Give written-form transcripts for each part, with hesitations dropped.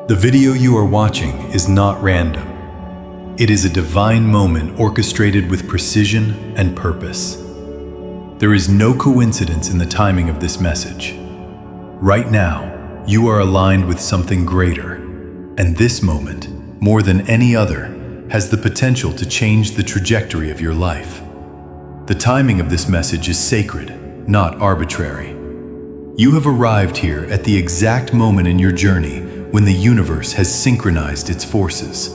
The video you are watching is not random. It is a divine moment orchestrated with precision and purpose. There is no coincidence in the timing of this message. Right now, you are aligned with something greater, and this moment, more than any other, has the potential to change the trajectory of your life. The timing of this message is sacred, not arbitrary. You have arrived here at the exact moment in your journey when the universe has synchronized its forces,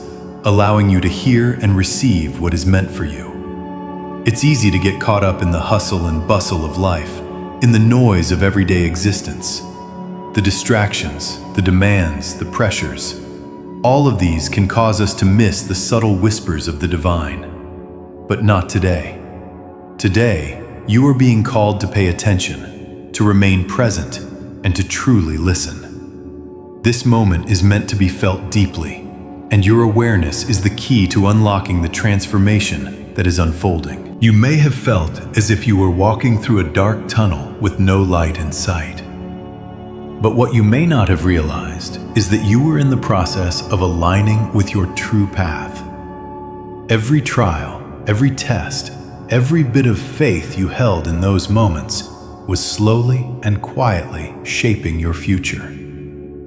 allowing you to hear and receive what is meant for you. It's easy to get caught up in the hustle and bustle of life, in the noise of everyday existence. The distractions, the demands, the pressures, all of these can cause us to miss the subtle whispers of the divine. But not today. Today, you are being called to pay attention, to remain present, and to truly listen. This moment is meant to be felt deeply, and your awareness is the key to unlocking the transformation that is unfolding. You may have felt as if you were walking through a dark tunnel with no light in sight. But what you may not have realized is that you were in the process of aligning with your true path. Every trial, every test, every bit of faith you held in those moments was slowly and quietly shaping your future,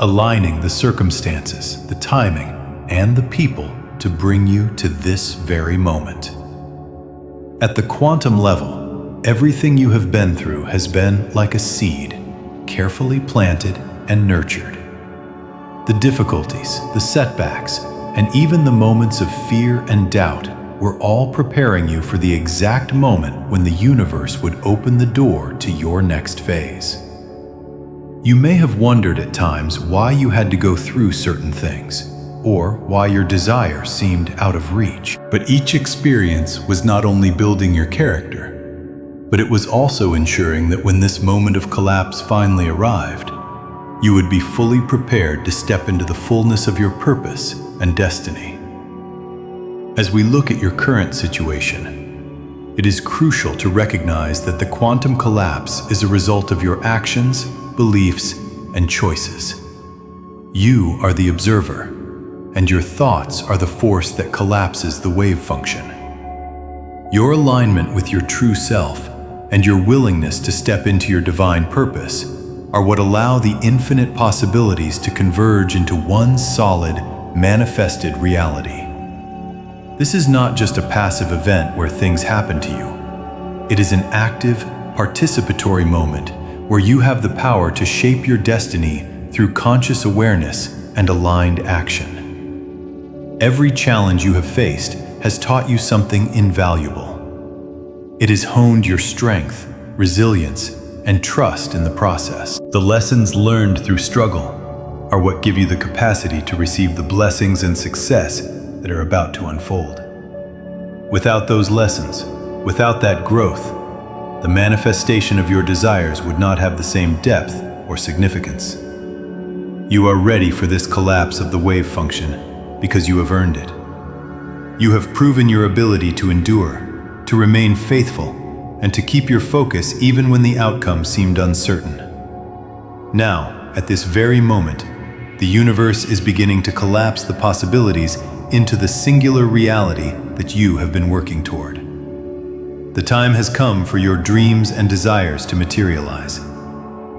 aligning the circumstances, the timing, and the people to bring you to this very moment. At the quantum level, everything you have been through has been like a seed, carefully planted and nurtured. The difficulties, the setbacks, and even the moments of fear and doubt were all preparing you for the exact moment when the universe would open the door to your next phase. You may have wondered at times why you had to go through certain things, or why your desire seemed out of reach. But each experience was not only building your character, but it was also ensuring that when this moment of collapse finally arrived, you would be fully prepared to step into the fullness of your purpose and destiny. As we look at your current situation, it is crucial to recognize that the quantum collapse is a result of your actions, beliefs, and choices. You are the observer, and your thoughts are the force that collapses the wave function. Your alignment with your true self and your willingness to step into your divine purpose are what allow the infinite possibilities to converge into one solid, manifested reality. This is not just a passive event where things happen to you. It is an active, participatory moment where you have the power to shape your destiny through conscious awareness and aligned action. Every challenge you have faced has taught you something invaluable. It has honed your strength, resilience, and trust in the process. The lessons learned through struggle are what give you the capacity to receive the blessings and success that are about to unfold. Without those lessons, without that growth, the manifestation of your desires would not have the same depth or significance. You are ready for this collapse of the wave function because you have earned it. You have proven your ability to endure, to remain faithful, and to keep your focus even when the outcome seemed uncertain. Now, at this very moment, the universe is beginning to collapse the possibilities into the singular reality that you have been working toward. The time has come for your dreams and desires to materialize.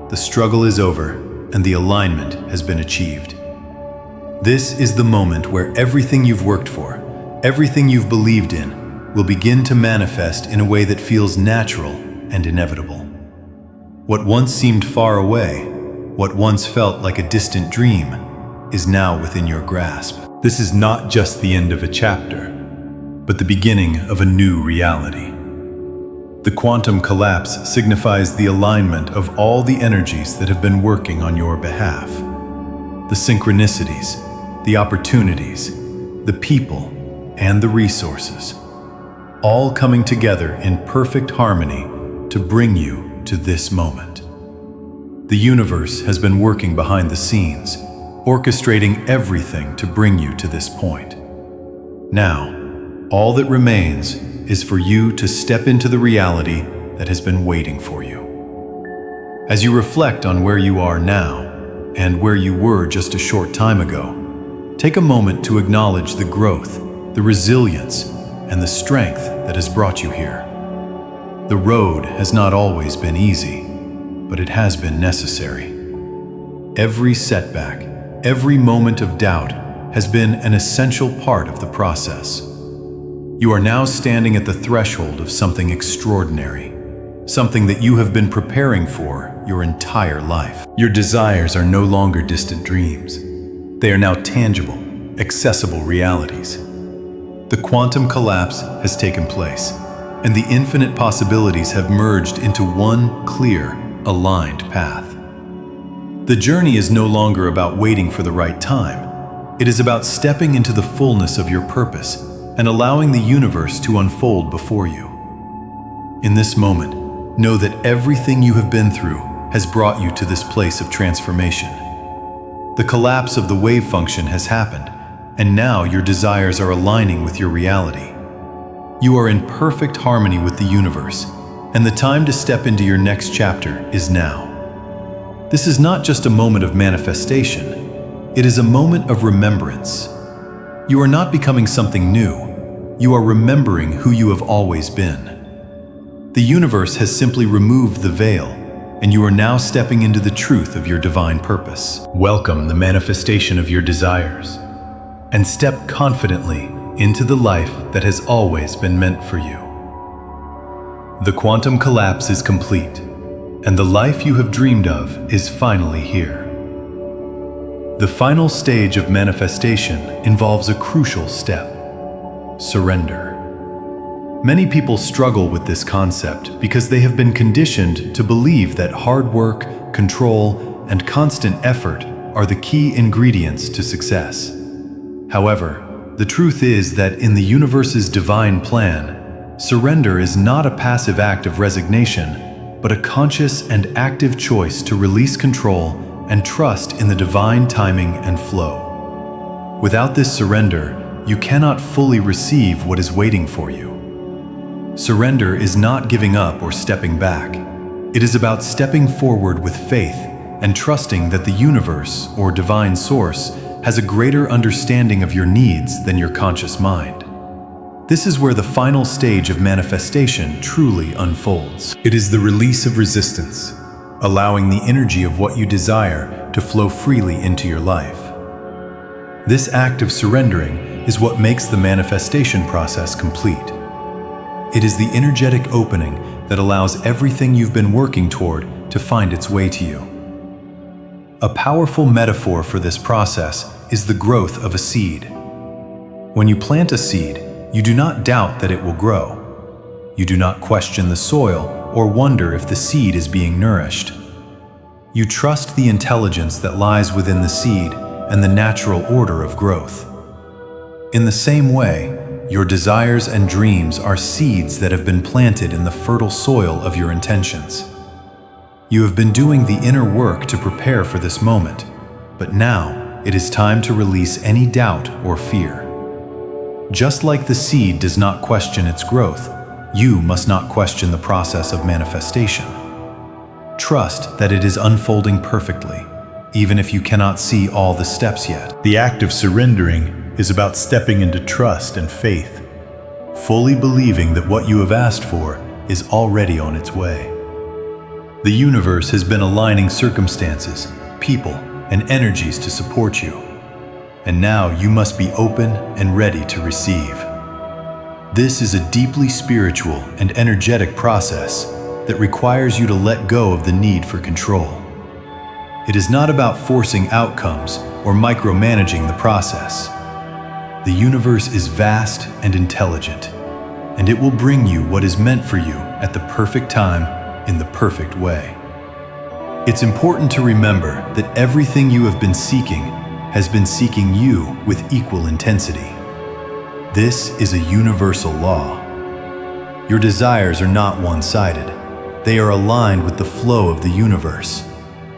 The struggle is over, and the alignment has been achieved. This is the moment where everything you've worked for, everything you've believed in, will begin to manifest in a way that feels natural and inevitable. What once seemed far away, what once felt like a distant dream, is now within your grasp. This is not just the end of a chapter, but the beginning of a new reality. The quantum collapse signifies the alignment of all the energies that have been working on your behalf. The synchronicities, the opportunities, the people, and the resources, all coming together in perfect harmony to bring you to this moment. The universe has been working behind the scenes, orchestrating everything to bring you to this point. Now, all that remains is for you to step into the reality that has been waiting for you. As you reflect on where you are now, and where you were just a short time ago. Take a moment to acknowledge the growth, the resilience, and the strength that has brought you here. The road has not always been easy, but it has been necessary. Every setback, every moment of doubt has been an essential part of the process. You are now standing at the threshold of something extraordinary, something that you have been preparing for your entire life. Your desires are no longer distant dreams. They are now tangible, accessible realities. The quantum collapse has taken place, and the infinite possibilities have merged into one clear, aligned path. The journey is no longer about waiting for the right time. It is about stepping into the fullness of your purpose and allowing the universe to unfold before you. In this moment, know that everything you have been through has brought you to this place of transformation. The collapse of the wave function has happened, and now your desires are aligning with your reality. You are in perfect harmony with the universe, and the time to step into your next chapter is now. This is not just a moment of manifestation, it is a moment of remembrance. You are not becoming something new, you are remembering who you have always been. The universe has simply removed the veil, and you are now stepping into the truth of your divine purpose. Welcome the manifestation of your desires, and step confidently into the life that has always been meant for you. The quantum collapse is complete, and the life you have dreamed of is finally here. The final stage of manifestation involves a crucial step: surrender. Many people struggle with this concept because they have been conditioned to believe that hard work, control, and constant effort are the key ingredients to success. However, the truth is that in the universe's divine plan, surrender is not a passive act of resignation, but a conscious and active choice to release control and trust in the divine timing and flow. Without this surrender, you cannot fully receive what is waiting for you. Surrender is not giving up or stepping back. It is about stepping forward with faith and trusting that the universe or divine source has a greater understanding of your needs than your conscious mind. This is where the final stage of manifestation truly unfolds. It is the release of resistance, allowing the energy of what you desire to flow freely into your life. This act of surrendering is what makes the manifestation process complete. It is the energetic opening that allows everything you've been working toward to find its way to you. A powerful metaphor for this process is the growth of a seed. When you plant a seed, you do not doubt that it will grow. You do not question the soil or wonder if the seed is being nourished. You trust the intelligence that lies within the seed and the natural order of growth. In the same way, your desires and dreams are seeds that have been planted in the fertile soil of your intentions. You have been doing the inner work to prepare for this moment, but now it is time to release any doubt or fear. Just like the seed does not question its growth, you must not question the process of manifestation. Trust that it is unfolding perfectly, even if you cannot see all the steps yet. The act of surrendering is about stepping into trust and faith, fully believing that what you have asked for is already on its way. The universe has been aligning circumstances, people, and energies to support you, and now you must be open and ready to receive. This is a deeply spiritual and energetic process that requires you to let go of the need for control. It is not about forcing outcomes or micromanaging the process. The universe is vast and intelligent, and it will bring you what is meant for you at the perfect time in the perfect way. It's important to remember that everything you have been seeking has been seeking you with equal intensity. This is a universal law. Your desires are not one-sided. They are aligned with the flow of the universe.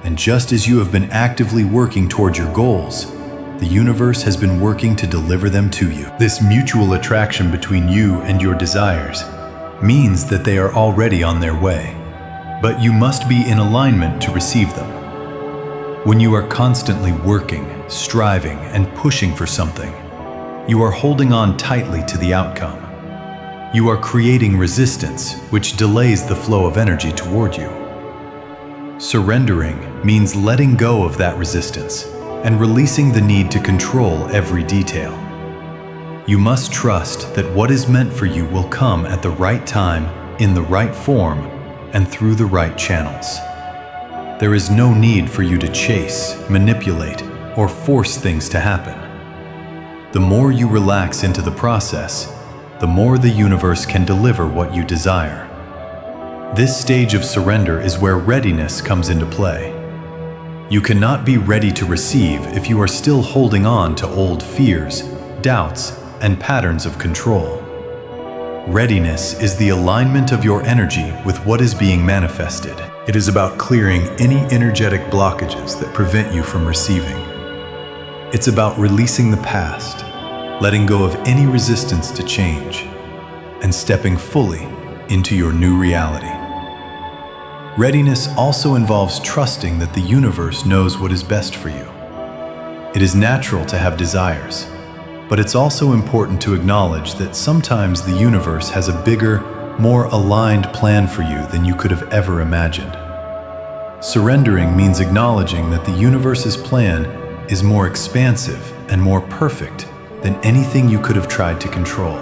And just as you have been actively working toward your goals, the universe has been working to deliver them to you. This mutual attraction between you and your desires means that they are already on their way, but you must be in alignment to receive them. When you are constantly working, striving, and pushing for something, you are holding on tightly to the outcome. You are creating resistance, which delays the flow of energy toward you. Surrendering means letting go of that resistance and releasing the need to control every detail. You must trust that what is meant for you will come at the right time, in the right form, and through the right channels. There is no need for you to chase, manipulate, or force things to happen. The more you relax into the process, the more the universe can deliver what you desire. This stage of surrender is where readiness comes into play. You cannot be ready to receive if you are still holding on to old fears, doubts, and patterns of control. Readiness is the alignment of your energy with what is being manifested. It is about clearing any energetic blockages that prevent you from receiving. It's about releasing the past, letting go of any resistance to change, and stepping fully into your new reality. Readiness also involves trusting that the universe knows what is best for you. It is natural to have desires, but it's also important to acknowledge that sometimes the universe has a bigger, more aligned plan for you than you could have ever imagined. Surrendering means acknowledging that the universe's plan is more expansive and more perfect than anything you could have tried to control.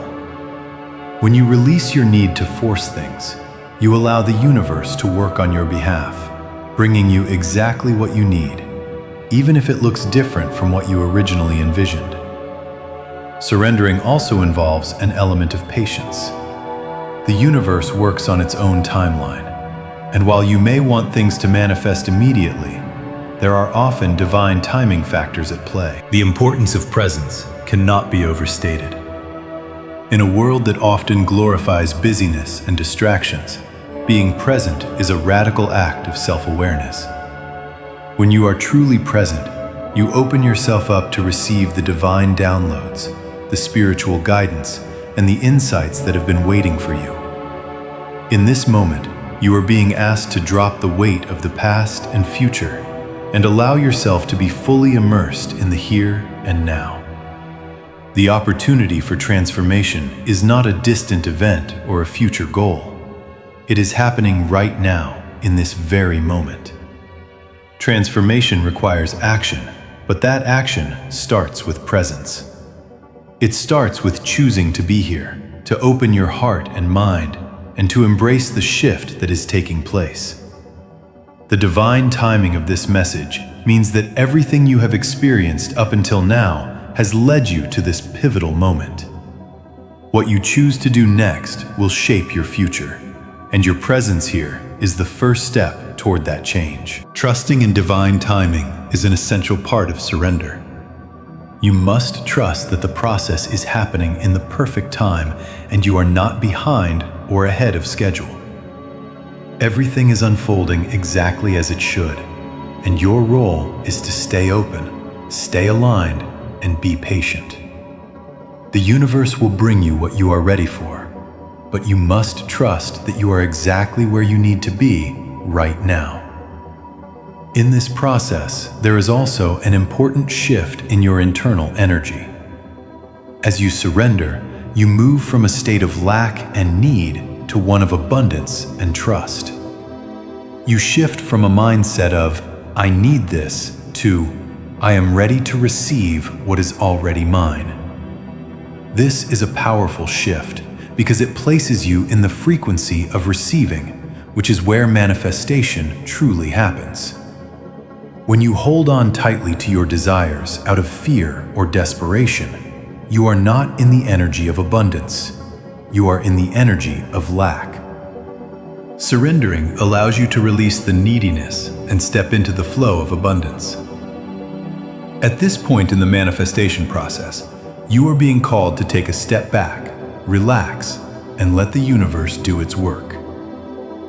When you release your need to force things, you allow the universe to work on your behalf, bringing you exactly what you need, even if it looks different from what you originally envisioned. Surrendering also involves an element of patience. The universe works on its own timeline, and while you may want things to manifest immediately, there are often divine timing factors at play. The importance of presence cannot be overstated. In a world that often glorifies busyness and distractions, being present is a radical act of self-awareness. When you are truly present, you open yourself up to receive the divine downloads, the spiritual guidance, and the insights that have been waiting for you. In this moment, you are being asked to drop the weight of the past and future and allow yourself to be fully immersed in the here and now. The opportunity for transformation is not a distant event or a future goal. It is happening right now, in this very moment. Transformation requires action, but that action starts with presence. It starts with choosing to be here, to open your heart and mind, and to embrace the shift that is taking place. The divine timing of this message means that everything you have experienced up until now has led you to this pivotal moment. What you choose to do next will shape your future, and your presence here is the first step toward that change. Trusting in divine timing is an essential part of surrender. You must trust that the process is happening in the perfect time and you are not behind or ahead of schedule. Everything is unfolding exactly as it should, and your role is to stay open, stay aligned, and be patient. The universe will bring you what you are ready for, but you must trust that you are exactly where you need to be right now. In this process, there is also an important shift in your internal energy. As you surrender, you move from a state of lack and need to one of abundance and trust. You shift from a mindset of, "I need this," to, "I am ready to receive what is already mine." This is a powerful shift because it places you in the frequency of receiving, which is where manifestation truly happens. When you hold on tightly to your desires out of fear or desperation, you are not in the energy of abundance. You are in the energy of lack. Surrendering allows you to release the neediness and step into the flow of abundance. At this point in the manifestation process, you are being called to take a step back, relax, and let the universe do its work.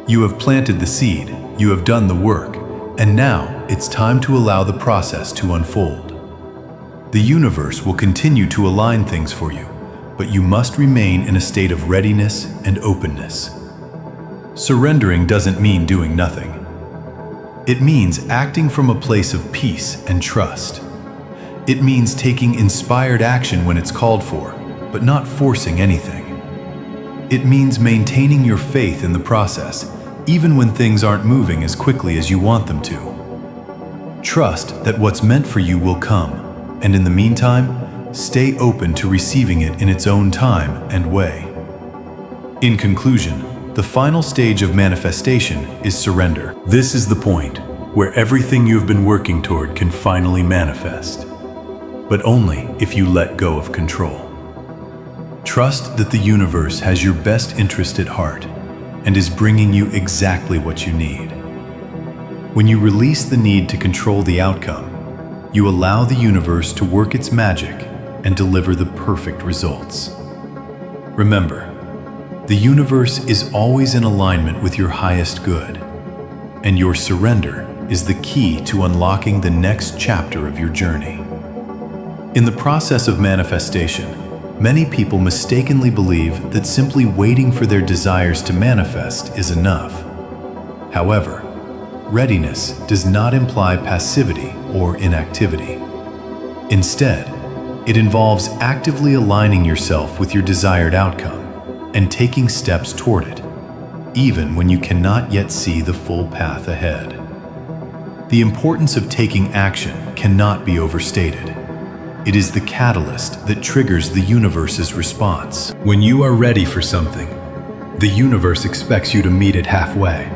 You have planted the seed, you have done the work, and now it's time to allow the process to unfold. The universe will continue to align things for you, but you must remain in a state of readiness and openness. Surrendering doesn't mean doing nothing. It means acting from a place of peace and trust. It means taking inspired action when it's called for, but not forcing anything. It means maintaining your faith in the process, even when things aren't moving as quickly as you want them to. Trust that what's meant for you will come, and in the meantime, stay open to receiving it in its own time and way. In conclusion, the final stage of manifestation is surrender. This is the point where everything you have been working toward can finally manifest, but only if you let go of control. Trust that the universe has your best interest at heart and is bringing you exactly what you need. When you release the need to control the outcome, you allow the universe to work its magic and deliver the perfect results. Remember, the universe is always in alignment with your highest good, and your surrender is the key to unlocking the next chapter of your journey. In the process of manifestation, many people mistakenly believe that simply waiting for their desires to manifest is enough. However, readiness does not imply passivity or inactivity. Instead, it involves actively aligning yourself with your desired outcome and taking steps toward it, even when you cannot yet see the full path ahead. The importance of taking action cannot be overstated. It is the catalyst that triggers the universe's response. When you are ready for something, the universe expects you to meet it halfway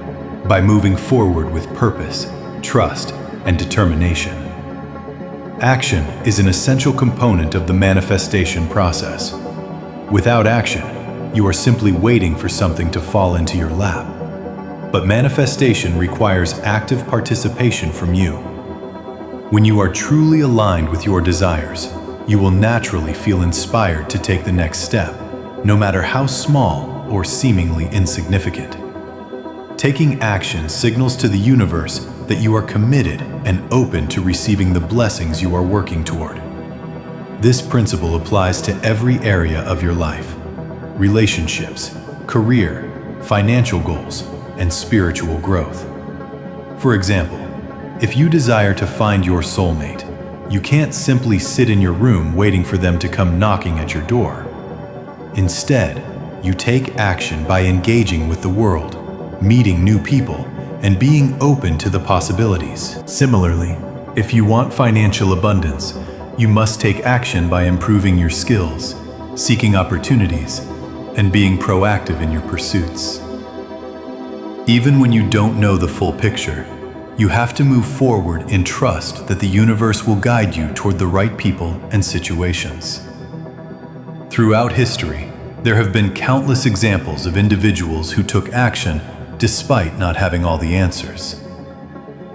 by moving forward with purpose, trust, and determination. Action is an essential component of the manifestation process. Without action, you are simply waiting for something to fall into your lap. But manifestation requires active participation from you. When you are truly aligned with your desires, you will naturally feel inspired to take the next step, no matter how small or seemingly insignificant. Taking action signals to the universe that you are committed and open to receiving the blessings you are working toward. This principle applies to every area of your life: relationships, career, financial goals, and spiritual growth. For example, if you desire to find your soulmate, you can't simply sit in your room waiting for them to come knocking at your door. Instead, you take action by engaging with the world, meeting new people, and being open to the possibilities. Similarly, if you want financial abundance, you must take action by improving your skills, seeking opportunities, and being proactive in your pursuits. Even when you don't know the full picture, you have to move forward in trust that the universe will guide you toward the right people and situations. Throughout history, there have been countless examples of individuals who took action despite not having all the answers.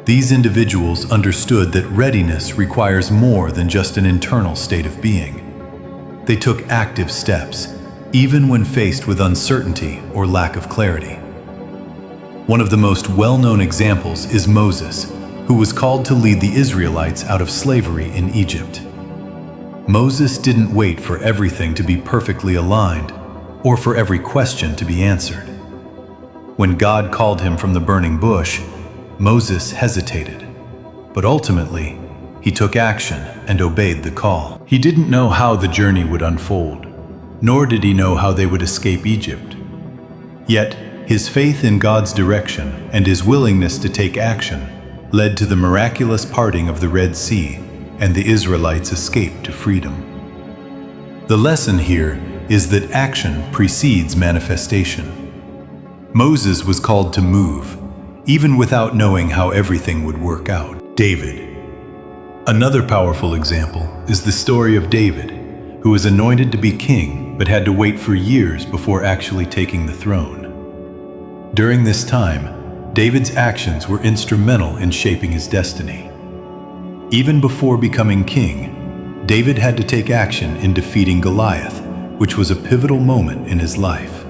These individuals understood that readiness requires more than just an internal state of being. They took active steps, even when faced with uncertainty or lack of clarity. One of the most well-known examples is Moses, who was called to lead the Israelites out of slavery in Egypt. Moses didn't wait for everything to be perfectly aligned or for every question to be answered. When God called him from the burning bush, Moses hesitated, but ultimately, he took action and obeyed the call. He didn't know how the journey would unfold, nor did he know how they would escape Egypt. Yet, his faith in God's direction and his willingness to take action led to the miraculous parting of the Red Sea and the Israelites' escape to freedom. The lesson here is that action precedes manifestation. Moses was called to move, even without knowing how everything would work out. David. Another powerful example is the story of David, who was anointed to be king but had to wait for years before actually taking the throne. During this time, David's actions were instrumental in shaping his destiny. Even before becoming king, David had to take action in defeating Goliath, which was a pivotal moment in his life.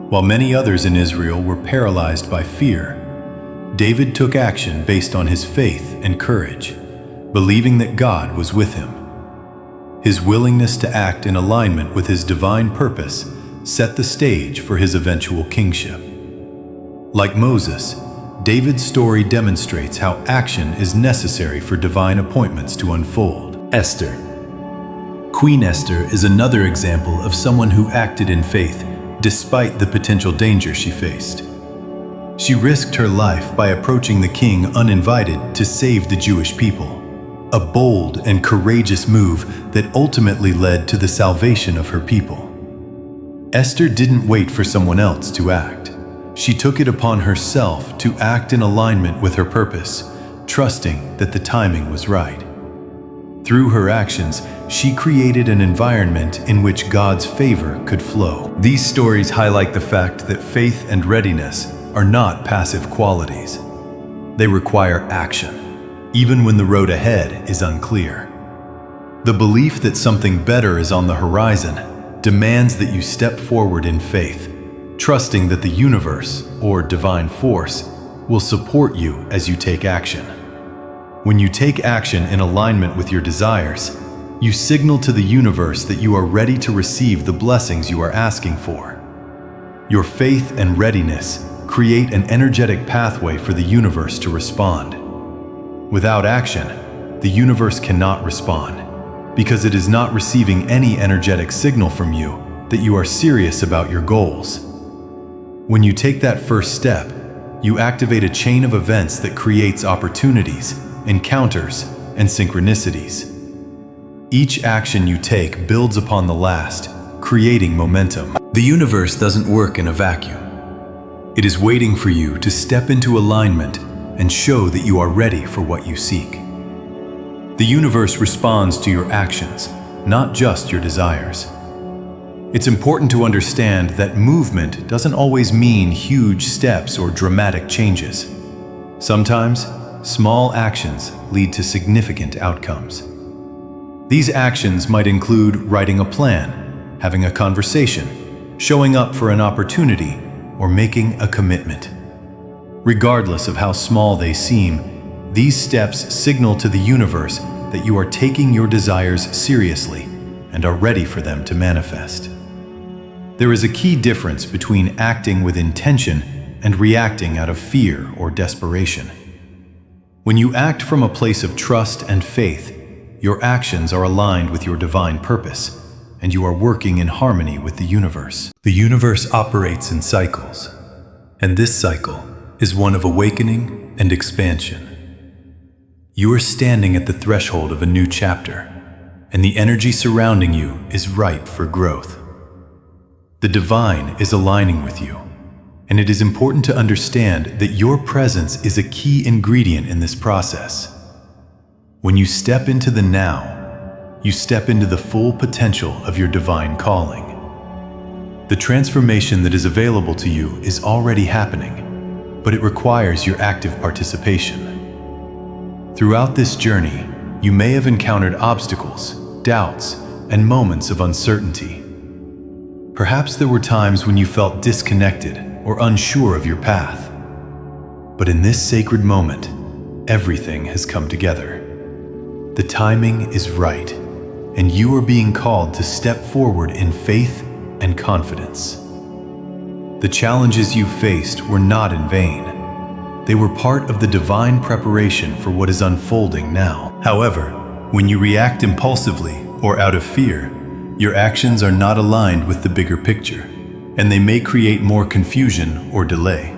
While many others in Israel were paralyzed by fear, David took action based on his faith and courage, believing that God was with him. His willingness to act in alignment with his divine purpose set the stage for his eventual kingship. Like Moses, David's story demonstrates how action is necessary for divine appointments to unfold. Esther. Queen Esther is another example of someone who acted in faith despite the potential danger she faced. She risked her life by approaching the king uninvited to save the Jewish people, a bold and courageous move that ultimately led to the salvation of her people. Esther didn't wait for someone else to act. She took it upon herself to act in alignment with her purpose, trusting that the timing was right. Through her actions, she created an environment in which God's favor could flow. These stories highlight the fact that faith and readiness are not passive qualities. They require action, even when the road ahead is unclear. The belief that something better is on the horizon demands that you step forward in faith, trusting that the universe, or divine force, will support you as you take action. When you take action in alignment with your desires, you signal to the universe that you are ready to receive the blessings you are asking for. Your faith and readiness create an energetic pathway for the universe to respond. Without action, the universe cannot respond, because it is not receiving any energetic signal from you that you are serious about your goals. When you take that first step, you activate a chain of events that creates opportunities, encounters, and synchronicities. Each action you take builds upon the last, creating momentum. The universe doesn't work in a vacuum. It is waiting for you to step into alignment and show that you are ready for what you seek. The universe responds to your actions, not just your desires. It's important to understand that movement doesn't always mean huge steps or dramatic changes. Sometimes, small actions lead to significant outcomes. These actions might include writing a plan, having a conversation, showing up for an opportunity, or making a commitment. Regardless of how small they seem, these steps signal to the universe that you are taking your desires seriously and are ready for them to manifest. There is a key difference between acting with intention and reacting out of fear or desperation. When you act from a place of trust and faith, your actions are aligned with your divine purpose, and you are working in harmony with the universe. The universe operates in cycles, and this cycle is one of awakening and expansion. You are standing at the threshold of a new chapter, and the energy surrounding you is ripe for growth. The divine is aligning with you, and it is important to understand that your presence is a key ingredient in this process. When you step into the now, you step into the full potential of your divine calling. The transformation that is available to you is already happening, but it requires your active participation. Throughout this journey, you may have encountered obstacles, doubts, and moments of uncertainty. Perhaps there were times when you felt disconnected or unsure of your path. But in this sacred moment, everything has come together. The timing is right, and you are being called to step forward in faith and confidence. The challenges you faced were not in vain. They were part of the divine preparation for what is unfolding now. However, when you react impulsively or out of fear, your actions are not aligned with the bigger picture, and they may create more confusion or delay.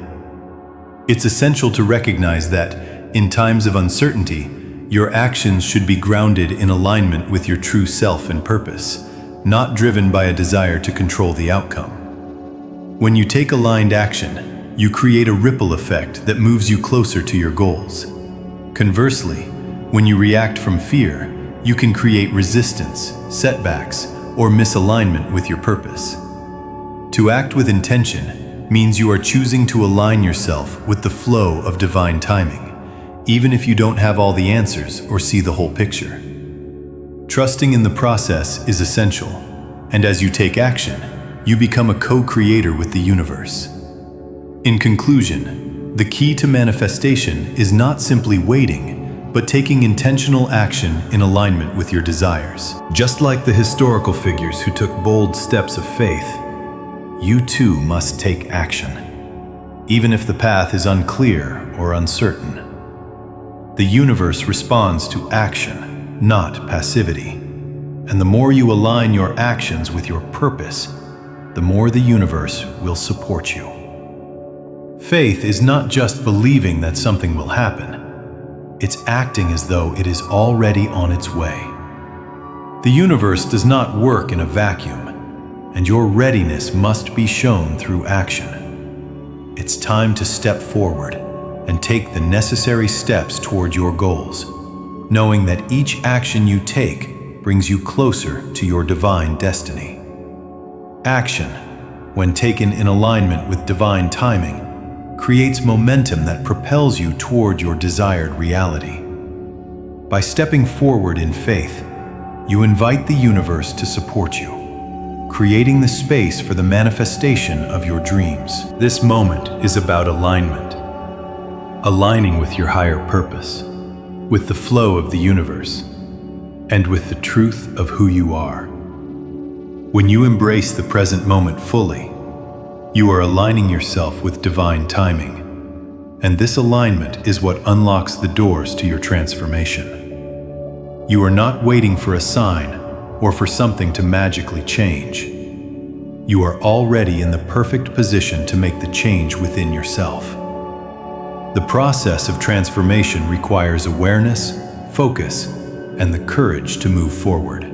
It's essential to recognize that, in times of uncertainty, your actions should be grounded in alignment with your true self and purpose, not driven by a desire to control the outcome. When you take aligned action, you create a ripple effect that moves you closer to your goals. Conversely, when you react from fear, you can create resistance, setbacks, or misalignment with your purpose. To act with intention means you are choosing to align yourself with the flow of divine timing, even if you don't have all the answers or see the whole picture. Trusting in the process is essential, and as you take action, you become a co-creator with the universe. In conclusion, the key to manifestation is not simply waiting, but taking intentional action in alignment with your desires. Just like the historical figures who took bold steps of faith, you too must take action. even if the path is unclear or uncertain. The universe responds to action, not passivity. And the more you align your actions with your purpose, the more the universe will support you. Faith is not just believing that something will happen. It's acting as though it is already on its way. The universe does not work in a vacuum, and your readiness must be shown through action. It's time to step forward and take the necessary steps toward your goals, knowing that each action you take brings you closer to your divine destiny. Action, when taken in alignment with divine timing, creates momentum that propels you toward your desired reality. By stepping forward in faith, you invite the universe to support you, creating the space for the manifestation of your dreams. This moment is about alignment, aligning with your higher purpose, with the flow of the universe, and with the truth of who you are. When you embrace the present moment fully, you are aligning yourself with divine timing, and this alignment is what unlocks the doors to your transformation. You are not waiting for a sign or for something to magically change. You are already in the perfect position to make the change within yourself. The process of transformation requires awareness, focus, and the courage to move forward.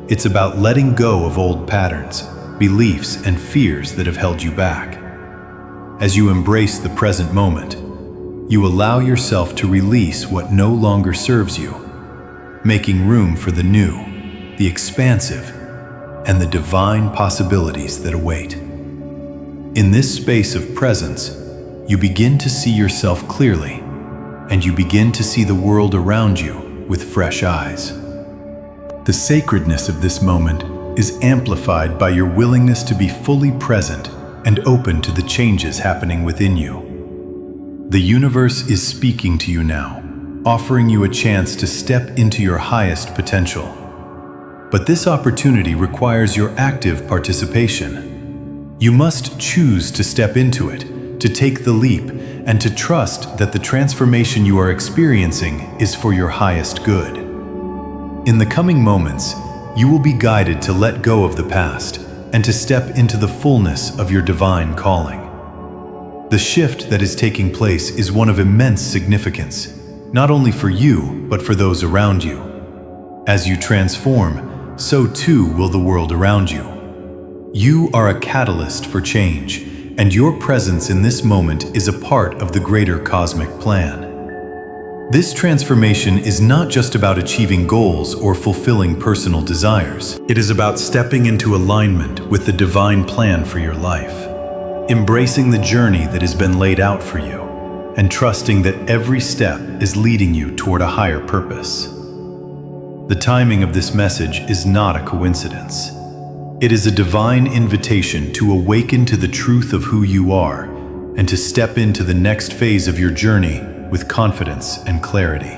It's about letting go of old patterns, beliefs, and fears that have held you back. As you embrace the present moment, you allow yourself to release what no longer serves you, making room for the new, the expansive, and the divine possibilities that await. In this space of presence, you begin to see yourself clearly, and you begin to see the world around you with fresh eyes. The sacredness of this moment is amplified by your willingness to be fully present and open to the changes happening within you. The universe is speaking to you now, offering you a chance to step into your highest potential. But this opportunity requires your active participation. You must choose to step into it, to take the leap, and to trust that the transformation you are experiencing is for your highest good. In the coming moments, you will be guided to let go of the past and to step into the fullness of your divine calling. The shift that is taking place is one of immense significance, not only for you, but for those around you. As you transform, so too will the world around you. You are a catalyst for change, and your presence in this moment is a part of the greater cosmic plan. This transformation is not just about achieving goals or fulfilling personal desires. It is about stepping into alignment with the divine plan for your life, embracing the journey that has been laid out for you, and trusting that every step is leading you toward a higher purpose. The timing of this message is not a coincidence. It is a divine invitation to awaken to the truth of who you are and to step into the next phase of your journey with confidence and clarity.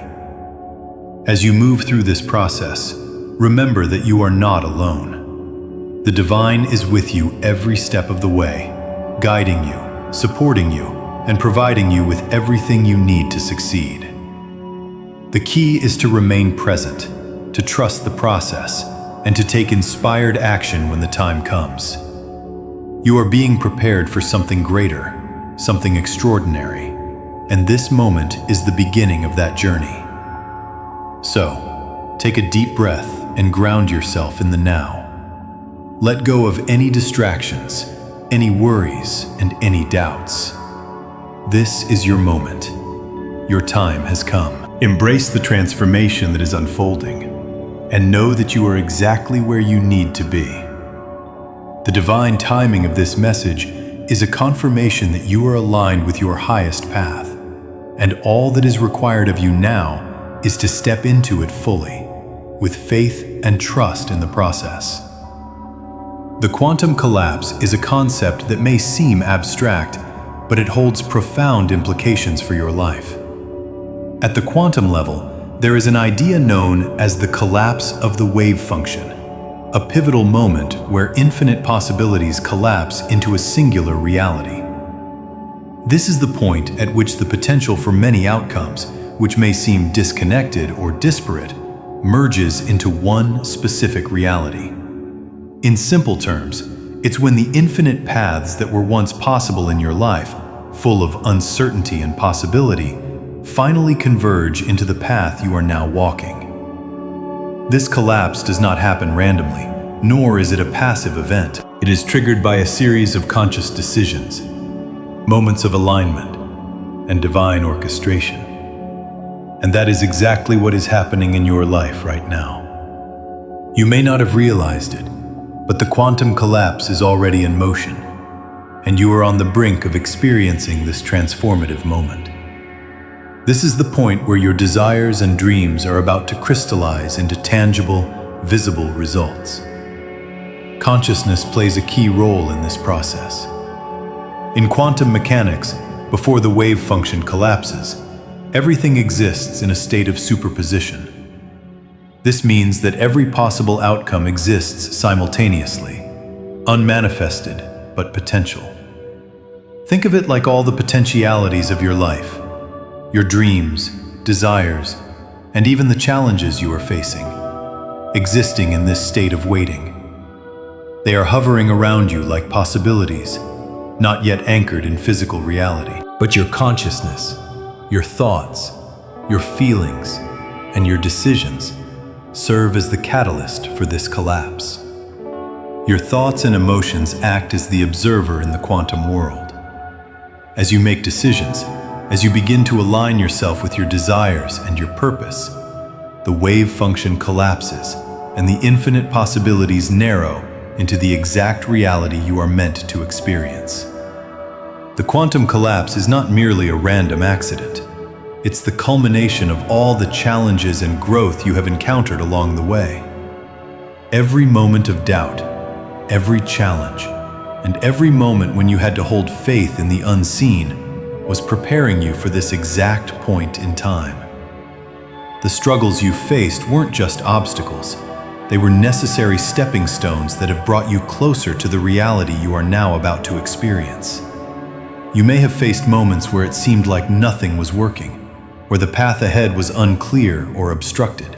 As you move through this process, remember that you are not alone. The divine is with you every step of the way, guiding you, supporting you, and providing you with everything you need to succeed. The key is to remain present, to trust the process, and to take inspired action when the time comes. You are being prepared for something greater, something extraordinary, and this moment is the beginning of that journey. So, take a deep breath and ground yourself in the now. Let go of any distractions, any worries, and any doubts. This is your moment. Your time has come. Embrace the transformation that is unfolding, and know that you are exactly where you need to be. The divine timing of this message is a confirmation that you are aligned with your highest path, and all that is required of you now is to step into it fully, with faith and trust in the process. The quantum collapse is a concept that may seem abstract, but it holds profound implications for your life. At the quantum level, there is an idea known as the collapse of the wave function, a pivotal moment where infinite possibilities collapse into a singular reality. This is the point at which the potential for many outcomes, which may seem disconnected or disparate, merges into one specific reality. In simple terms, it's when the infinite paths that were once possible in your life, full of uncertainty and possibility, finally converge into the path you are now walking. This collapse does not happen randomly, nor is it a passive event. It is triggered by a series of conscious decisions, moments of alignment, and divine orchestration. And that is exactly what is happening in your life right now. You may not have realized it, but the quantum collapse is already in motion, and you are on the brink of experiencing this transformative moment. This is the point where your desires and dreams are about to crystallize into tangible, visible results. Consciousness plays a key role in this process. In quantum mechanics, before the wave function collapses, everything exists in a state of superposition. This means that every possible outcome exists simultaneously, unmanifested but potential. Think of it like all the potentialities of your life, your dreams, desires, and even the challenges you are facing, existing in this state of waiting. They are hovering around you like possibilities, not yet anchored in physical reality. But your consciousness, your thoughts, your feelings, and your decisions serve as the catalyst for this collapse. Your thoughts and emotions act as the observer in the quantum world. As you make decisions, as you begin to align yourself with your desires and your purpose, the wave function collapses and the infinite possibilities narrow into the exact reality you are meant to experience. The quantum collapse is not merely a random accident. It's the culmination of all the challenges and growth you have encountered along the way. Every moment of doubt, every challenge, and every moment when you had to hold faith in the unseen was preparing you for this exact point in time. The struggles you faced weren't just obstacles. They were necessary stepping stones that have brought you closer to the reality you are now about to experience. You may have faced moments where it seemed like nothing was working, where the path ahead was unclear or obstructed.